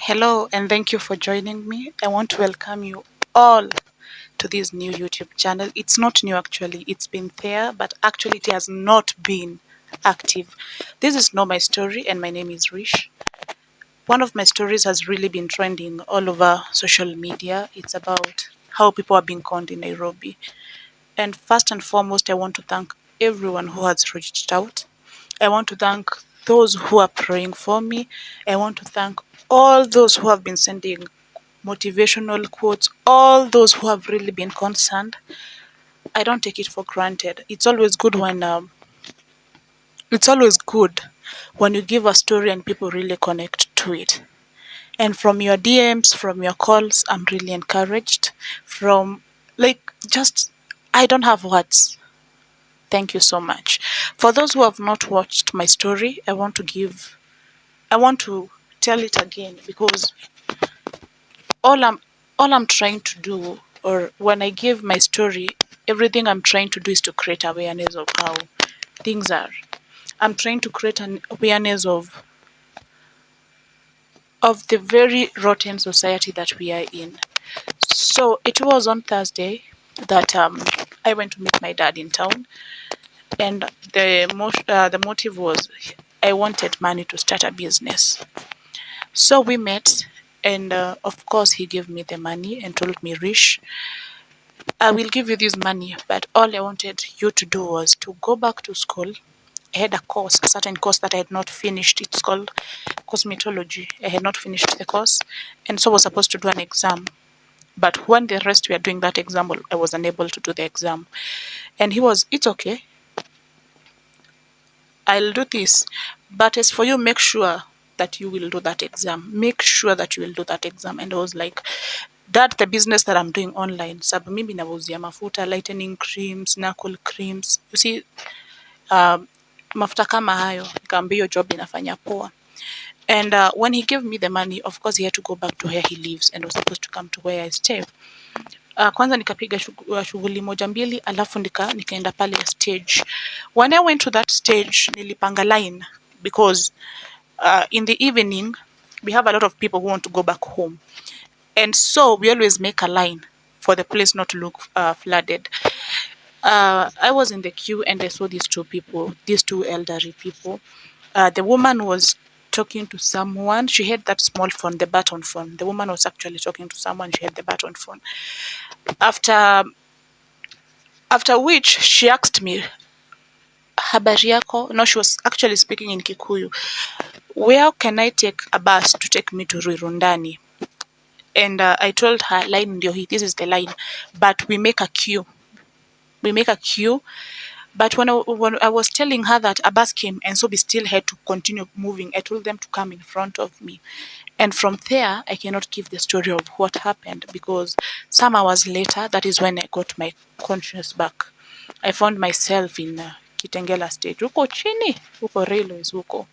Hello, and thank you for joining me. I want to welcome you all to this new YouTube channel. It's not new actually, it's been there, but actually it has not been active. This is not my story, and my name is Rish. One of my stories has really been trending all over social media. It's about how people are being conned in Nairobi. And first and foremost, I want to thank everyone who has reached out. I want to thank those who are praying for me. I want to thank all those who have been sending motivational quotes, all those who have really been concerned. I don't take it for granted. It's always good when you give a story and people really connect to it. And from your DMs, from your calls, I'm really encouraged. From just I don't have words. Thank you so much. For those who have not watched my story, I want to tell it again because all I'm all I'm trying to do, or when I give my story, everything I'm trying to do is to create awareness of how things are. I'm trying to create an awareness of the very rotten society that we are in. So it was on Thursday that I went to meet my dad in town, and the motive was I wanted money to start a business. So we met, and of course he gave me the money and told me, Rish, I will give you this money, but all I wanted you to do was to go back to school. I had a certain course that I had not finished. It's called cosmetology. I had not finished the course, and so was supposed to do an exam. But when the rest were doing that exam, I was unable to do the exam. And it's okay, I'll do this. But as for you, make sure that you will do that exam. Make sure that you will do that exam. And I was like, that the business that I'm doing online, sababu mimi nauzia mafuta, lightening creams, knuckle creams. You see, mafuta kama hayo, nikamwambia hiyo job inafanya poa. And when he gave me the money, of course he had to go back to where he lives and was supposed to come to where I stay. Kwanza nikapiga shughuli moja mbili, alafu nikaenda pale stage. When I went to that stage, nilipanga line because in the evening we have a lot of people who want to go back home, and so we always make a line for the place not to look flooded. I was in the queue and I saw these two elderly people. The woman was talking to someone. She had that small phone, the button phone. The woman was actually talking to someone. She had the button phone. After which she asked me, habari yako? No, she was actually speaking in Kikuyu. Where can I take a bus to take me to Ruirundani? And I told her, line ndio hii, this is the line, but we make a queue. But when I was telling her that a bus came and so we still had to continue moving, I told them to come in front of me. And from there, I cannot give the story of what happened because some hours later, that is when I got my conscience back. I found myself in Kitengela stage. Huko chini, huko railways, huko.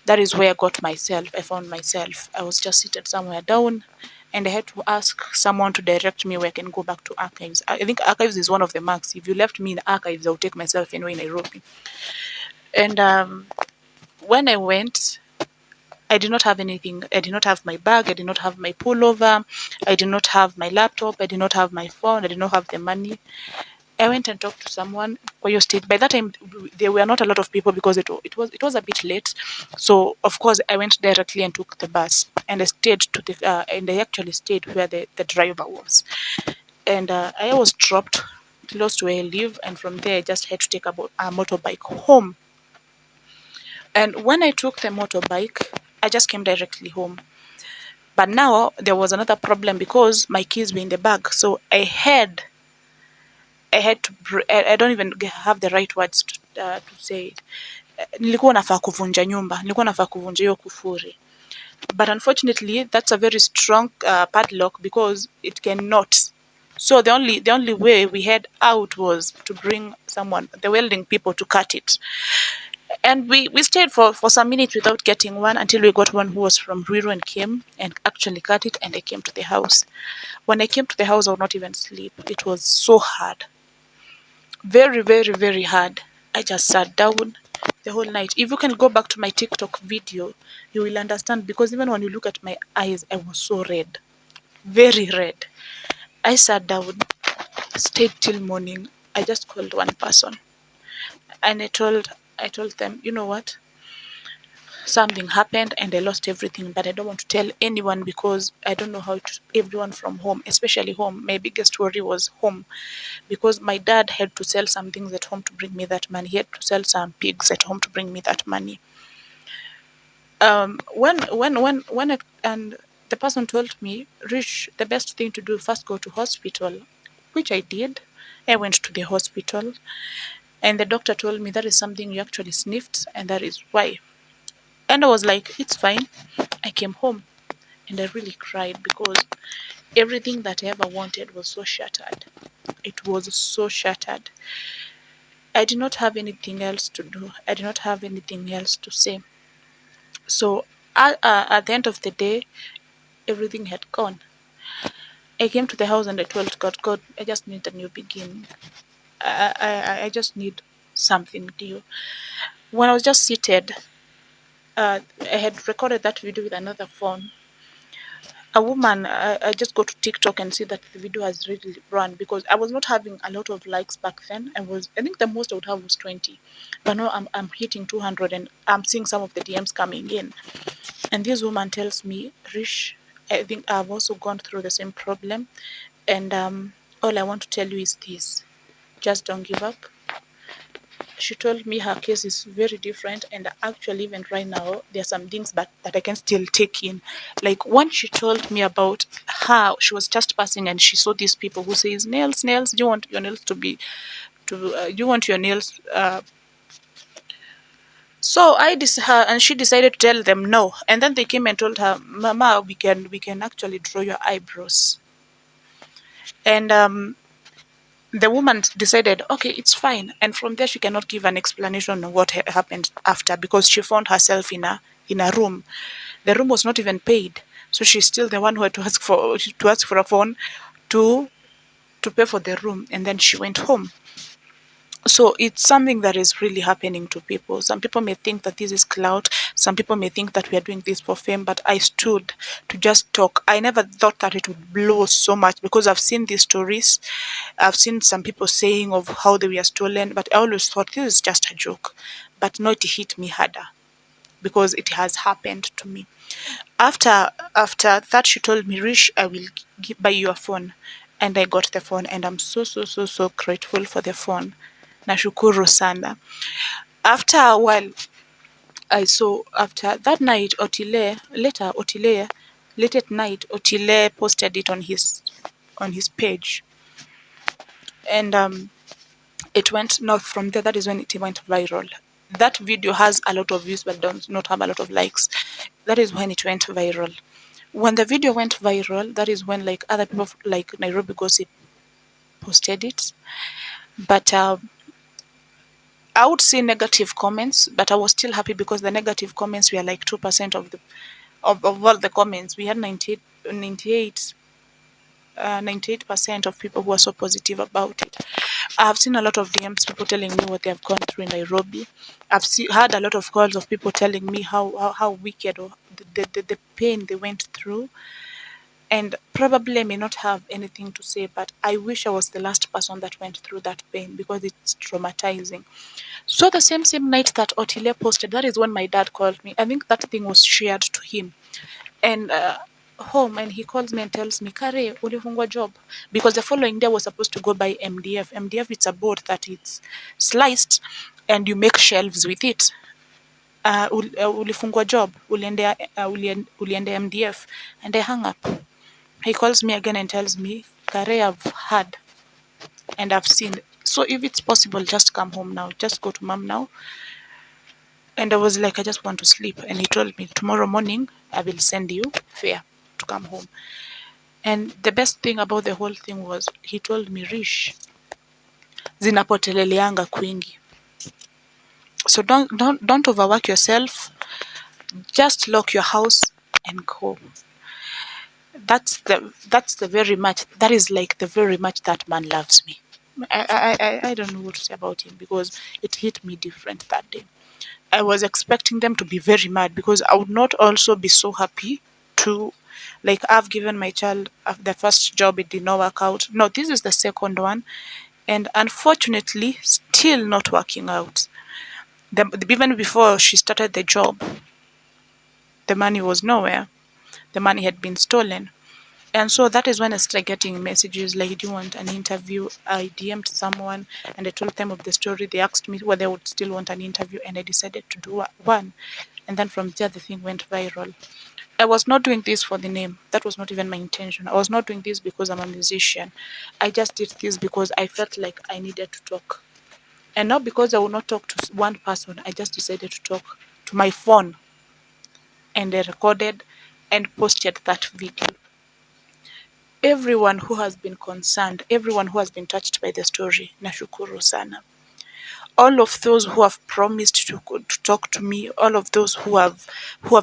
That is where I got myself. I found myself. I was just seated somewhere down, and I had to ask someone to direct me where I can go back to archives. I think archives is one of the marks. If you left me in archives, I'll take myself anywhere in Nairobi. And when I went, I did not have anything. I did not have my bag. I did not have my pullover. I did not have my laptop. I did not have my phone. I did not have the money. I went and talked to someone for your state. By that time, there were not a lot of people because it was a bit late. So of course, I went directly and took the bus, and I actually stayed where the driver was, and I was dropped close to where I live, and from there I just had to take a motorbike home. And when I took the motorbike, I just came directly home. But now there was another problem because my keys were in the bag, so I had to, I don't even have the right words to say it. Nilikuwa nafaa kuvunja nyumba, nilikuwa nafaa kuvunja hiyo kufuri. But unfortunately, that's a very strong padlock because it cannot. So the only way we had out was to bring the welding people to cut it. And we stayed for some minutes without getting one until we got one who was from Ruiru and came and actually cut it, and I came to the house. When I came to the house, I would not even sleep. It was so hard. Very, very, very hard. I just sat down the whole night. If you can go back to my TikTok video, you will understand, because even when you look at my eyes, I was so red, very red. I sat down, stayed till morning. I just called one person, and I told them, you know what? Something happened and I lost everything, but I don't want to tell anyone because I don't know how to, everyone from home, especially home. My biggest worry was home, because my dad had to sell some things at home to bring me that money. He had to sell some pigs at home to bring me that money. And the person told me, Rich, the best thing to do, first go to hospital, which I did. I went to the hospital, and the doctor told me that is something you actually sniffed, and that is why. And I was like, it's fine. I came home and I really cried because everything that I ever wanted was so shattered. It was so shattered. I did not have anything else to do. I did not have anything else to say. So at the end of the day, everything had gone. I came to the house and I told God, God, I just need a new beginning. I just need something new. When I was just seated, I had recorded that video with another phone. A woman, I just go to TikTok and see that the video has really run, because I was not having a lot of likes back then. I think the most I would have was 20, but now I'm hitting 200, and I'm seeing some of the DMs coming in. And this woman tells me, Rish, I think I've also gone through the same problem, and all I want to tell you is this: just don't give up. She told me her case is very different, and actually even right now there are some things that I can still take in. Like when she told me about how she was just passing and she saw these people who says, nails, do you want your nails to be you want your nails so her, and she decided to tell them no, and then they came and told her, Mama, we can actually draw your eyebrows. And the woman decided, okay, it's fine. And from there, she cannot give an explanation of what happened after, because she found herself in a room. The room was not even paid, so she's still the one who had to ask for a phone to to pay for the room, and then she went home. So it's something that is really happening to people. Some people may think that this is clout. Some people may think that we are doing this for fame, but I stood to just talk. I never thought that it would blow so much, because I've seen these stories. I've seen some people saying of how they were stolen, but I always thought this is just a joke. But no, it hit me harder because it has happened to me. After that, she told me, Rish, I will buy you a phone. And I got the phone, and I'm so grateful for the phone. Nashukuru sana. After a while, I saw, after that night, late at night, Otile posted it on his page, and it went north from there. That is when it went viral. That video has a lot of views but does not have a lot of likes. That is when it went viral. When the video went viral, that is when like other people like Nairobi Gossip posted it. But I would see negative comments, but I was still happy because the negative comments were like 2% of all the comments. We had 98% of people who are so positive about it. I have seen a lot of DMs, people telling me what they have gone through in Nairobi. Had a lot of calls of people telling me how wicked, or the pain they went through. And probably I may not have anything to say, but I wish I was the last person that went through that pain, because it's traumatizing. So the same night that Otile posted, that is when my dad called me. I think that thing was shared to him. And home, and he calls me and tells me, Kare, ulifungwa job. Because the following day I was supposed to go buy MDF. MDF, it's a board that it's sliced and you make shelves with it. Ulifungwa job, uliende MDF. And I hung up. He calls me again and tells me, Kare, I've heard and I've seen. So if it's possible, just come home now. Just go to mom now. And I was like, I just want to sleep. And he told me, tomorrow morning, I will send you fare to come home. And the best thing about the whole thing was, he told me, Rish, zinapoteleleanga kwingi. So don't overwork yourself. Just lock your house and go. That's the very much, that is like the very much that man loves me. I don't know what to say about him, because it hit me different that day. I was expecting them to be very mad, because I would not also be so happy to, like, I've given my child the first job, it did not work out. No, this is the second one, and unfortunately, still not working out. Even before she started the job, the money was nowhere. The money had been stolen. And so that is when I started getting messages like, do you want an interview? I DM'd someone and I told them of the story. They asked me whether they would still want an interview, and I decided to do one. And then from there, the thing went viral. I was not doing this for the name. That was not even my intention. I was not doing this because I'm a musician. I just did this because I felt like I needed to talk. And not because I would not talk to one person. I just decided to talk to my phone. And I recorded and posted that video. Everyone who has been concerned, everyone who has been touched by the story, nashukuru sana. All of those who have promised to talk to me, all of those who have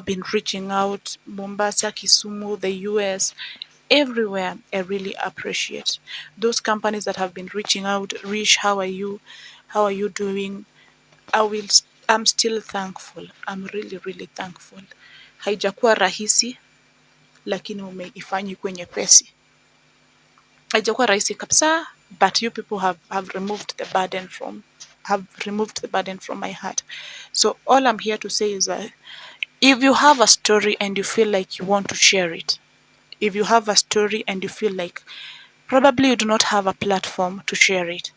been reaching out, Mombasa, Kisumu, the US, everywhere, I really appreciate. Those companies that have been reaching out, Rish, how are you? How are you doing? I'm still thankful. I'm really, really thankful. Haijakuwa rahisi, lakini umeifanya ikuwe nyepesi. Haijakuwa rahisi kabisa, but you people have removed the burden from my heart. So all I'm here to say is that if you have a story and you feel like you want to share it, if you have a story and you feel like probably you do not have a platform to share it,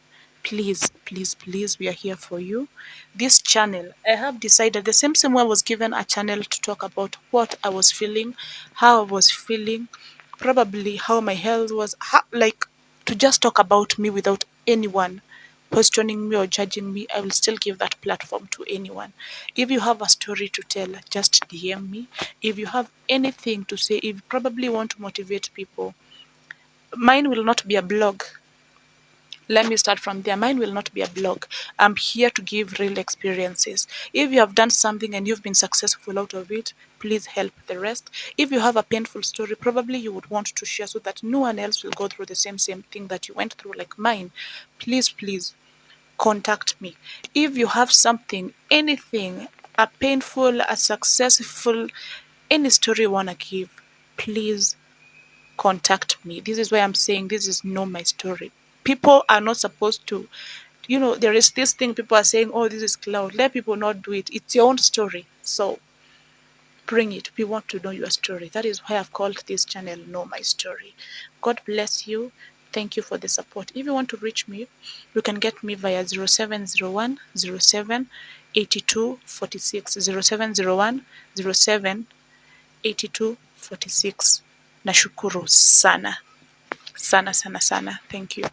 please, please, please, we are here for you. This channel, I have decided, the same way I was given a channel to talk about what I was feeling, how I was feeling, probably how my health was, like, to just talk about me without anyone questioning me or judging me. I will still give that platform to anyone. If you have a story to tell, just DM me. If you have anything to say, if you probably want to motivate people, mine will not be a blog. Let me start from there. Mine will not be a blog. I'm here to give real experiences. If you have done something and you've been successful out of it, please help the rest. If you have a painful story, probably you would want to share so that no one else will go through the same thing that you went through, like mine. Please, please contact me. If you have something, anything, a painful, a successful, any story you want to give, please contact me. This is why I'm saying this is not my story. People are not supposed to, there is this thing people are saying, oh, this is cloud. Let people not do it. It's your own story. So bring it. We want to know your story. That is why I've called this channel Know My Story. God bless you. Thank you for the support. If you want to reach me, you can get me via 0701 07 82 46. 0701 07 82 46. Nashukuru sana sana sana sana. Thank you.